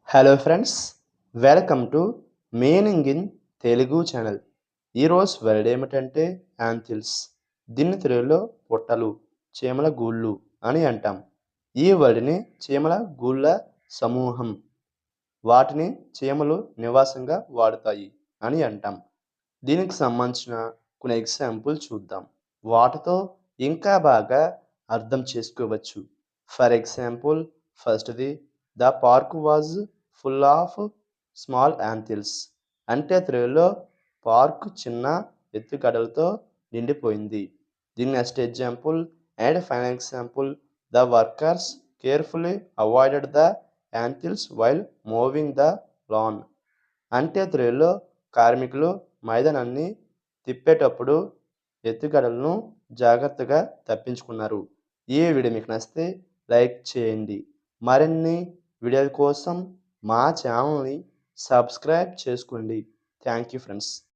Hello friends, welcome to meaning in Telugu channel. ఈరోజు word ఏమిటంటే యాంథిల్స్. దీన్ని తెలుగులో పుట్టలు, చీమల గూళ్ళు అని అంటాం. ఈ వర్డ్ని చీమల గూళ్ళ సమూహం, వాటిని చీమలు నివాసంగా వాడుతాయి అని అంటాం. దీనికి సంబంధించిన కొన్ని ఎగ్జాంపుల్ చూద్దాం. వాటితో ఇంకా బాగా అర్థం చేసుకోవచ్చు. ఫర్ ఎగ్జాంపుల్, ఫస్ట్‌ది, the park was full of small anthills. అంటే తెలుగులో పార్కు చిన్న ఎత్తుగడలతో నిండిపోయింది. The next example and final example, the workers carefully avoided the anthills while moving the lawn. అంటే తెలుగులో కార్మికులు మైదానాన్ని తిప్పేటప్పుడు ఎత్తుగడలను జాగ్రత్తగా తప్పించుకున్నారు. ఈ వీడియో మీకు నచ్చితే లైక్ చేయండి. మరిన్ని వీడియోల కోసం మా ఛానల్ని సబ్స్క్రైబ్ చేసుకోండి. Thank you friends.